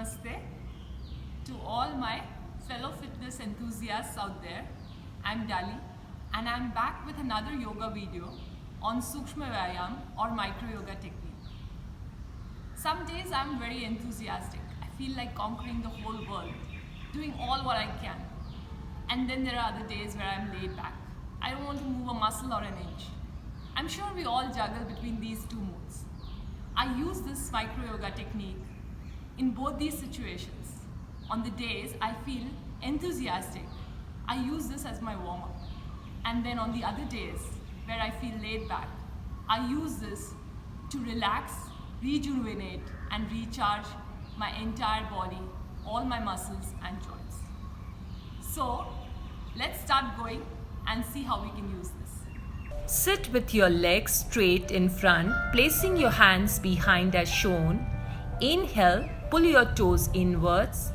Namaste to all my fellow fitness enthusiasts out there. I'm Dali and I'm back with another yoga video on Sukshma Vyayam or micro yoga technique. Some days I'm very enthusiastic. I feel like conquering the whole world, doing all what I can. And then there are other days where I'm laid back. I don't want to move a muscle or an inch. I'm sure we all juggle between these two moods. I use this micro yoga technique in both these situations. On the days I feel enthusiastic, I use this as my warm-up. And then on the other days where I feel laid back, I use this to relax, rejuvenate and recharge my entire body, all my muscles and joints. So let's start going and see how we can use this. Sit with your legs straight in front, placing your hands behind as shown. Inhale, pull your toes inwards.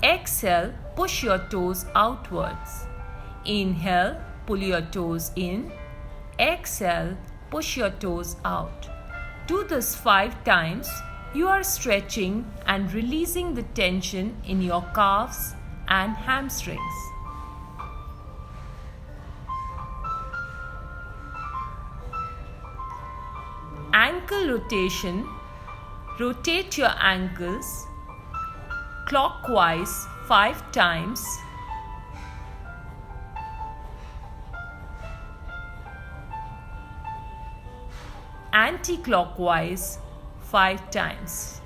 Exhale, push your toes outwards. Inhale, pull your toes in. Exhale, push your toes out. Do this 5 times. You are stretching and releasing the tension in your calves and hamstrings. Ankle rotation. Rotate your ankles clockwise 5 times. Anti-clockwise 5 times.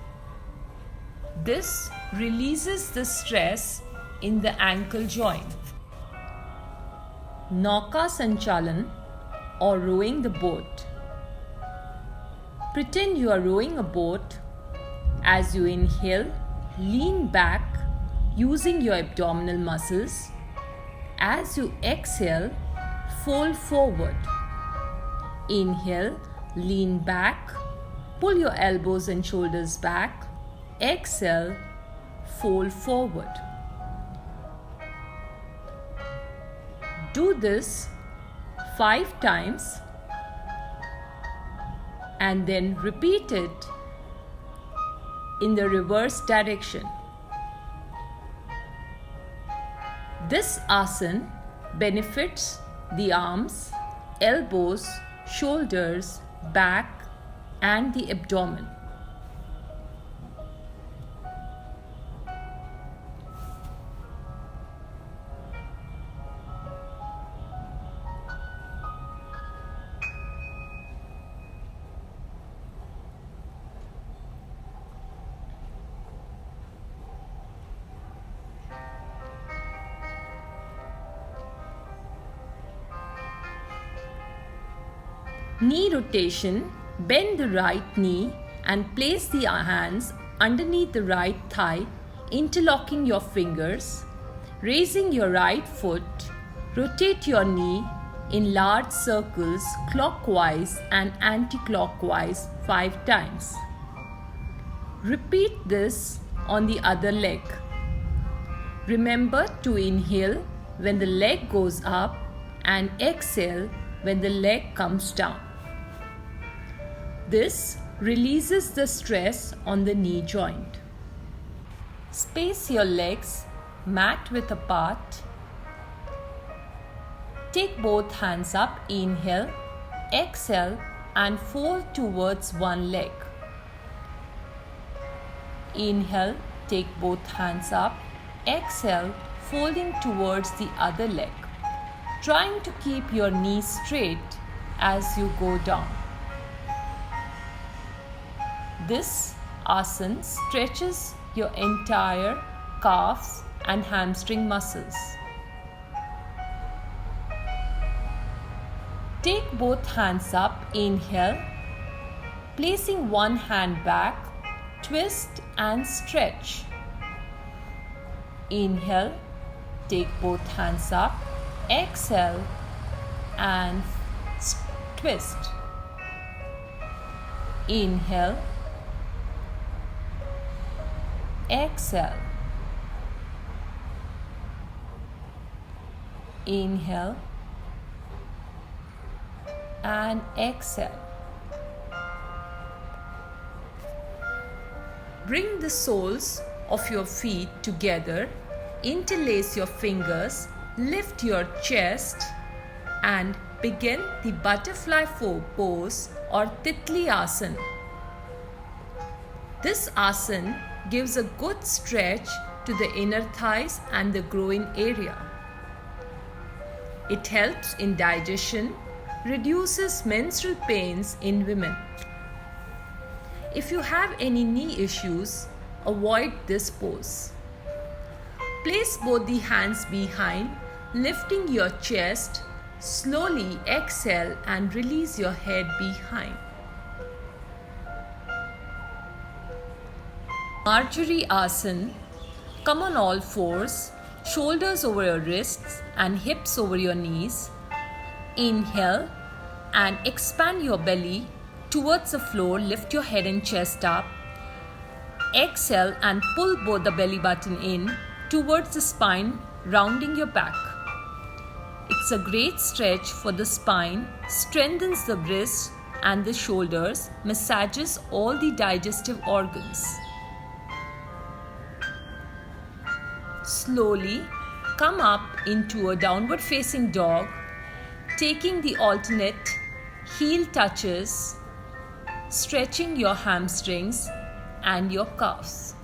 This releases the stress in the ankle joint. Nauka Sanchalan or rowing the boat. Pretend you are rowing a boat. As you inhale, lean back using your abdominal muscles. As you exhale, fold forward. Inhale, lean back, pull your elbows and shoulders back. Exhale, fold forward. Do this 5 times and then repeat it in the reverse direction. This asana benefits the arms, elbows, shoulders, back and the abdomen. Knee rotation. Bend the right knee and place the hands underneath the right thigh, interlocking your fingers. Raising your right foot, rotate your knee in large circles clockwise and anti-clockwise 5 times. Repeat this on the other leg. Remember to inhale when the leg goes up and exhale when the leg comes down. This releases the stress on the knee joint. Space your legs mat width apart. Take both hands up, inhale, exhale and fold towards one leg. Inhale, take both hands up, exhale, folding towards the other leg. Trying to keep your knees straight as you go down. This asana stretches your entire calves and hamstring muscles. Take both hands up, inhale, placing one hand back, twist and stretch. Inhale, take both hands up, exhale and twist. Inhale, exhale. Inhale and exhale. Bring the soles of your feet together, interlace your fingers, lift your chest, and begin the butterfly pose or Titli Asana. This asana gives a good stretch to the inner thighs and the groin area. It helps in digestion, reduces menstrual pains in women. If you have any knee issues, avoid this pose. Place both the hands behind, lifting your chest. Slowly exhale and release your head behind. Marjorie Asana. Come on all fours, shoulders over your wrists and hips over your knees. Inhale and expand your belly towards the floor. Lift your head and chest up. Exhale and pull both the belly button in towards the spine, rounding your back. It's a great stretch for the spine, strengthens the wrists and the shoulders, massages all the digestive organs. Slowly come up into a downward facing dog, taking the alternate heel touches, stretching your hamstrings and your calves.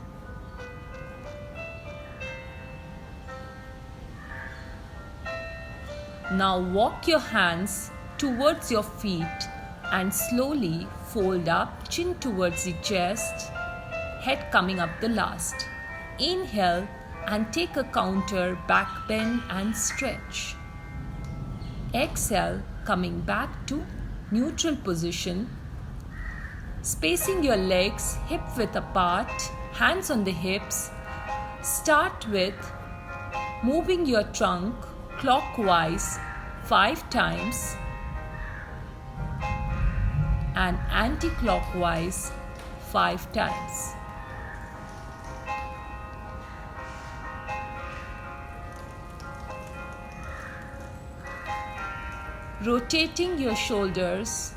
Now walk your hands towards your feet and slowly fold up, chin towards the chest, head coming up the last. Inhale and take a counter back bend and stretch. Exhale, coming back to neutral position. Spacing your legs hip width apart, hands on the hips. Start with moving your trunk clockwise 5 times and anti-clockwise 5 times. Rotating your shoulders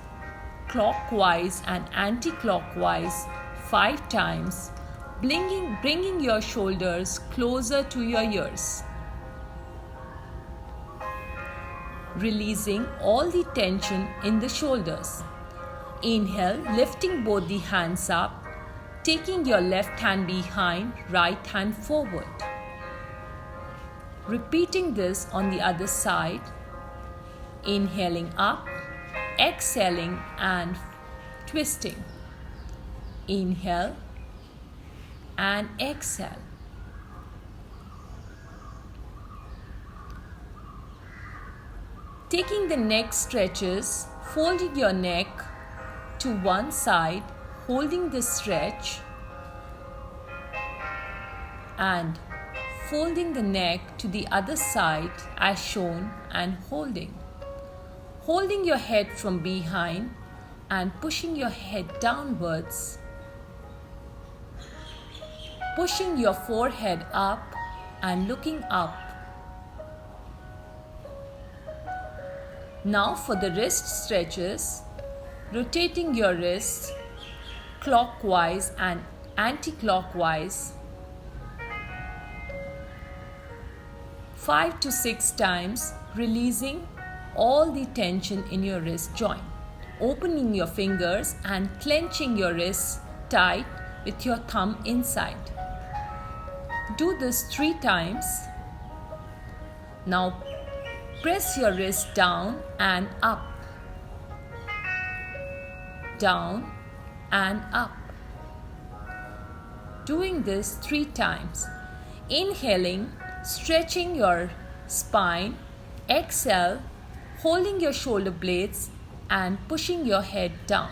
clockwise and anti-clockwise 5 times, bringing your shoulders closer to your ears. Releasing all the tension in the shoulders. Inhale, lifting both the hands up, taking your left hand behind, right hand forward. Repeating this on the other side. Inhaling up, exhaling and twisting. Inhale and exhale. Taking the neck stretches, folding your neck to one side, holding the stretch and folding the neck to the other side as shown and holding. Holding your head from behind and pushing your head downwards. Pushing your forehead up and looking up. Now for the wrist stretches, rotating your wrists clockwise and anti-clockwise 5 to 6 times, releasing all the tension in your wrist joint. Opening your fingers and clenching your wrists tight with your thumb inside. Do this 3 times. Now press your wrist down and up. Down and up. Doing this 3 times. Inhaling, stretching your spine. Exhale, holding your shoulder blades and pushing your head down.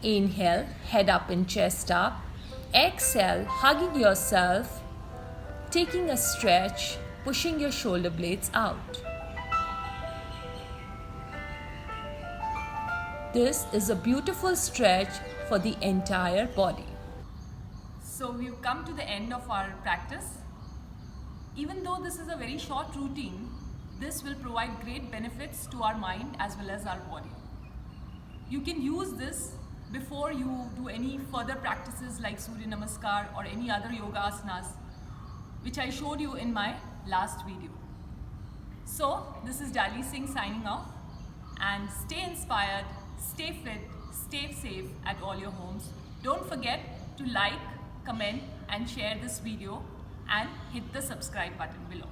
Inhale, head up and chest up. Exhale, hugging yourself, taking a stretch, pushing your shoulder blades out. This is a beautiful stretch for the entire body. So we've come to the end of our practice. Even though this is a very short routine, this will provide great benefits to our mind as well as our body. You can use this before you do any further practices like Surya Namaskar or any other yoga asanas, which I showed you in my last video. So this is Dali Singh signing off, and stay inspired, stay fit, stay safe at all your homes. Don't forget to like, comment and share this video and hit the subscribe button below.